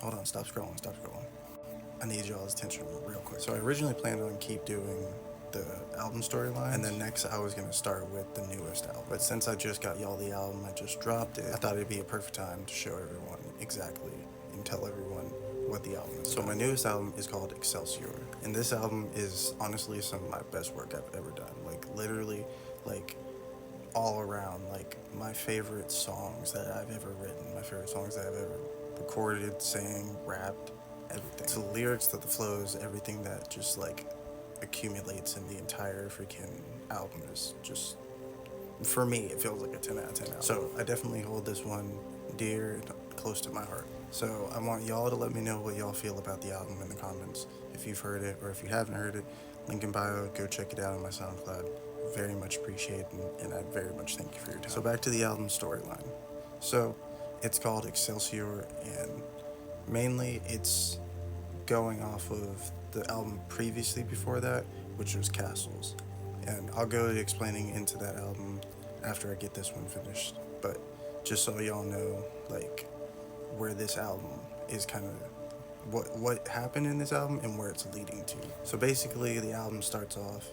hold on, stop scrolling, stop scrolling. I need y'all's attention real quick. So I originally planned on keep doing the album storyline, and then next I was gonna start with the newest album. But since I just got y'all the album, I just dropped it. I thought it'd be a perfect time to show everyone exactly and tell everyone what the album is. So my newest album is called Excelsior, and this album is honestly some of my best work I've ever done. Like literally, like all around, like my favorite songs that I've ever written, my favorite songs that I've ever recorded, sang, rapped, everything. To the lyrics, to the flows, everything that just like accumulates in the entire freaking album is just, for me, it feels like a 10 out of 10 album. So I definitely hold this one dear and close to my heart. So I want y'all to let me know what y'all feel about the album in the comments. If you've heard it or if you haven't heard it, link in bio, go check it out on my SoundCloud. Very much appreciate it, and I very much thank you for your time. So back to the album storyline. So it's called Excelsior, and mainly it's going off of the album previously before that, which was Castles. And I'll go explaining into that album after I get this one finished. But just so y'all know, like, where this album is kind of what happened in this album and where it's leading to. So basically, the album starts off.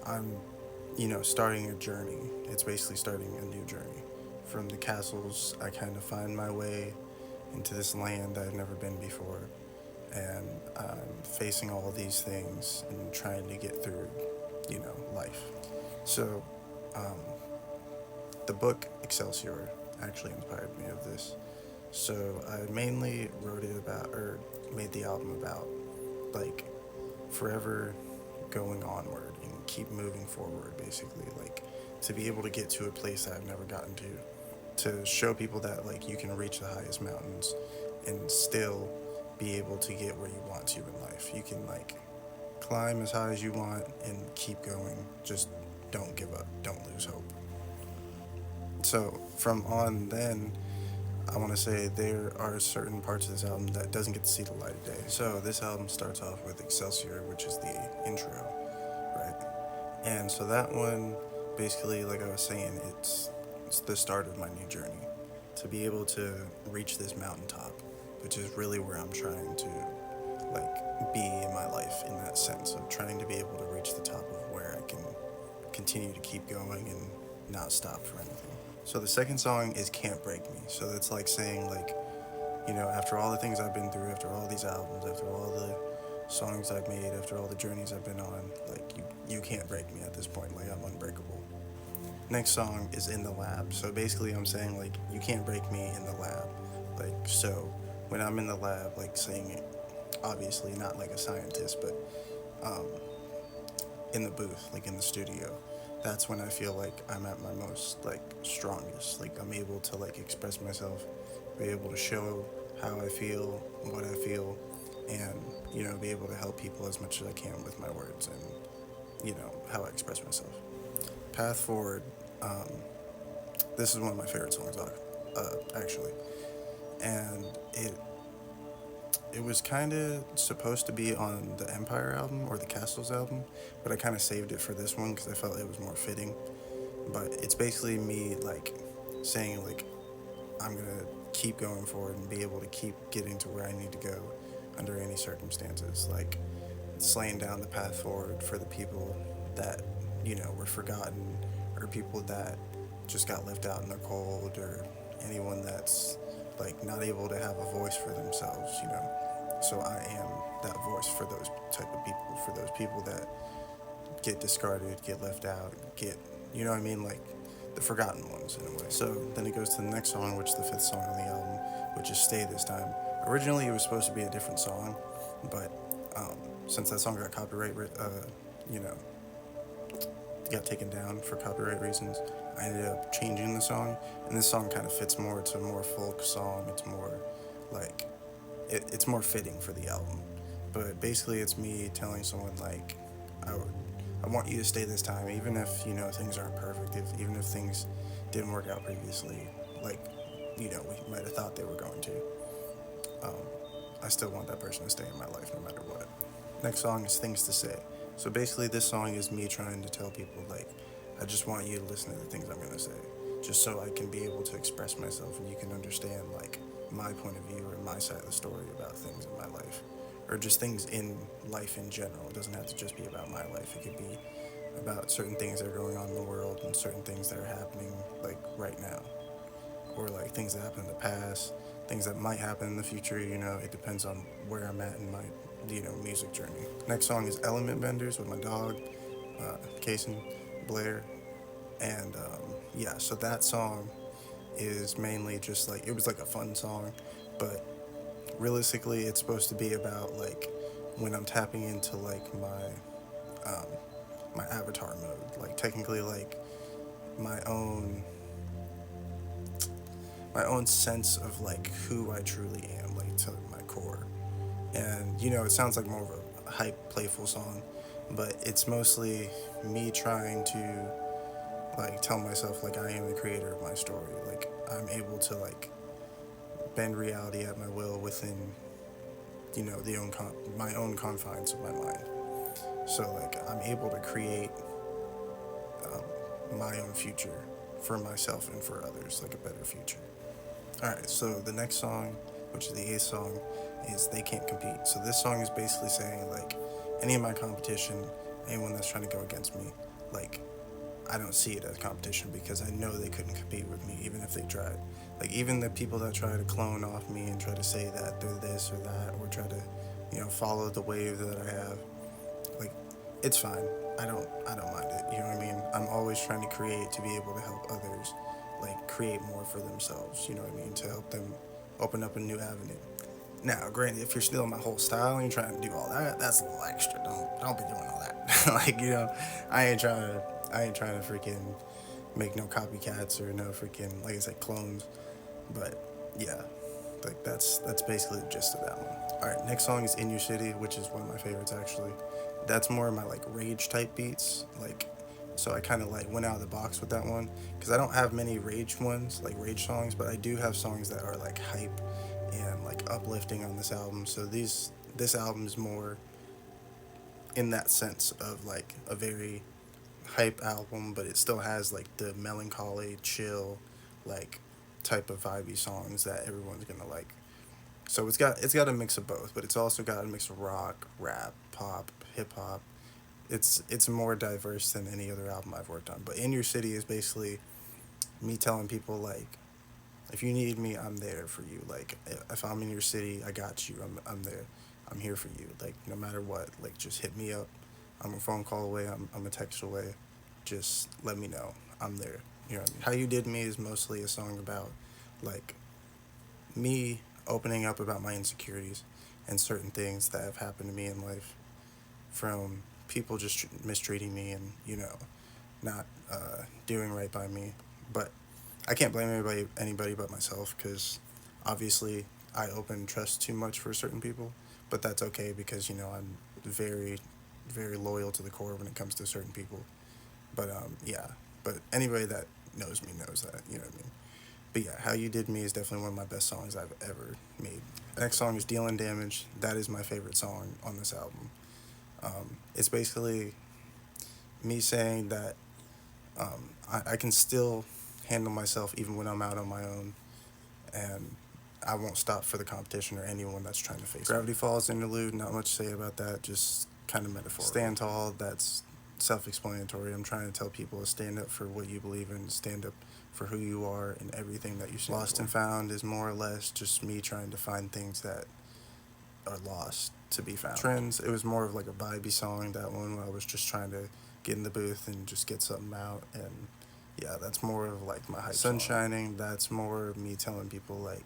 I'm, starting a journey. It's basically starting a new journey. From the castles, I kind of find my way into this land I've never been before, and I'm facing all these things and trying to get through, life. So, the book Excelsior actually inspired me of this. So I mainly wrote it about, or made the album about, like, forever going onward and keep moving forward, basically, like, to be able to get to a place that I've never gotten to show people that, like, you can reach the highest mountains and still be able to get where you want to in life. You can, like, climb as high as you want and keep going. Just don't give up, don't lose hope. So from on then, I want to say there are certain parts of this album that doesn't get to see the light of day. So this album starts off with Excelsior, which is the intro, right? And so that one, basically, like I was saying, it's the start of my new journey. To be able to reach this mountaintop, which is really where I'm trying to, like, be in my life, in that sense of trying to be able to reach the top of where I can continue to keep going and not stop for anything. So the second song is Can't Break Me. So that's like saying, like, after all the things I've been through, after all these albums, after all the songs I've made, after all the journeys I've been on, like, you can't break me at this point. Like, I'm unbreakable. Next song is In the Lab. So basically I'm saying, like, you can't break me in the lab. Like, so when I'm in the lab, like, saying it, obviously not like a scientist, but in the booth, like in the studio, that's when I feel like I'm at my most, like, strongest. Like, I'm able to, like, express myself, be able to show how I feel, what I feel, and, be able to help people as much as I can with my words and, how I express myself. Path Forward, this is one of my favorite songs, actually. And it was kind of supposed to be on the Empire album or the Castles album, but I kind of saved it for this one because I felt it was more fitting. But it's basically me, like, saying, like, I'm gonna keep going forward and be able to keep getting to where I need to go under any circumstances. Like, it's laying down the path forward for the people that, were forgotten, or people that just got left out in the cold, or anyone that's, like, not able to have a voice for themselves. So I am that voice for those type of people, for those people that get discarded, get left out, get, you know what I mean, like, the forgotten ones in a way. So then it goes to the next song, which is the fifth song on the album, which is Stay This Time. Originally it was supposed to be a different song, but since that song got got taken down for copyright reasons, I ended up changing the song, and this song kind of fits more. It's a more folk song. It's more like, it's more fitting for the album. But basically it's me telling someone, like, I want you to stay this time, even if, things aren't perfect, even if things didn't work out previously, like, we might have thought they were going to. I still want that person to stay in my life no matter what. Next song is Things to Say. So basically this song is me trying to tell people, like, I just want you to listen to the things I'm going to say, just so I can be able to express myself and you can understand, like, my point of view or my side of the story about things in my life, or just things in life in general. It doesn't have to just be about my life. It could be about certain things that are going on in the world and certain things that are happening like right now, or like things that happened in the past, things that might happen in the future. It depends on where I'm at in my music journey. Next song is Element Benders with my dog, Kason Blair, and yeah. So that song is mainly just like, it was like a fun song, but realistically it's supposed to be about like when I'm tapping into like um, my avatar mode, like technically like my own my own sense of like who I truly am, like to my core. And it sounds like more of a hype, playful song, but it's mostly me trying to like tell myself like I am the creator of my story. Like I'm able to like bend reality at my will within my own confines of my mind. So like I'm able to create my own future for myself and for others, like a better future. All right, so the next song, which is the eighth song, is They Can't Compete. So this song is basically saying like any of my competition, anyone that's trying to go against me, like I don't see it as competition because I know they couldn't compete with me even if they tried. Like even the people that try to clone off me and try to say that they're this or that, or try to, follow the wave that I have, like it's fine. I don't mind it. You know what I mean? I'm always trying to create to be able to help others like create more for themselves, you know what I mean? To help them open up a new avenue. Now, granted, if you're stealing my whole style and you're trying to do all that, that's a little extra. Don't be doing all that. Like, I ain't trying to freaking make no copycats or no freaking, like I said, clones. But yeah, like that's basically the gist of that one. All right, next song is In Your City, which is one of my favorites actually. That's more of my like rage type beats, like so I kind of like went out of the box with that one because I don't have many rage ones, like rage songs, but I do have songs that are like hype and like uplifting on this album. So this album is more in that sense of like a very hype album, but it still has like the melancholy, chill, like type of vibey songs that everyone's gonna like. So it's got a mix of both, but it's also got a mix of rock, rap, pop, hip hop. It's more diverse than any other album I've worked on. But In Your City is basically me telling people like, if you need me, I'm there for you. Like if I'm in your city, I got you. I'm there. I'm here for you. Like no matter what, like just hit me up. I'm a phone call away. I'm a text away. Just let me know. I'm there. You know what I mean? How You Did Me is mostly a song about like me opening up about my insecurities and certain things that have happened to me in life, from people just mistreating me and not doing right by me. But I can't blame anybody but myself because obviously I open trust too much for certain people. But that's okay because I'm very very loyal to the core when it comes to certain people. But yeah. But anybody that knows me knows that. You know what I mean? But yeah, How You Did Me is definitely one of my best songs I've ever made. The next song is Dealing Damage. That is my favorite song on this album. It's basically me saying that I can still handle myself even when I'm out on my own, and I won't stop for the competition or anyone that's trying to face me. Gravity Falls interlude, not much to say about that, just kind of metaphorical. Stand Tall, that's self-explanatory. I'm trying to tell people to stand up for what you believe in, stand up for who you are and everything that you stand Lost for. And Found is more or less just me trying to find things that are lost to be found. Trends, it was more of like a vibey song, that one, where I was just trying to get in the booth and just get something out. And yeah, that's more of like my hype Sun song. Shining, that's more of me telling people like,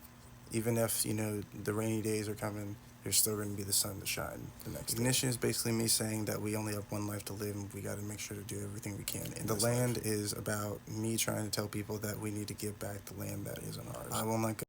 even if the rainy days are coming, there's still going to be the sun to shine the next Ignition day. Is basically me saying that we only have one life to live and we got to make sure to do everything we can. And The Land is about me trying to tell people that we need to give back the land that isn't ours. I won't let go.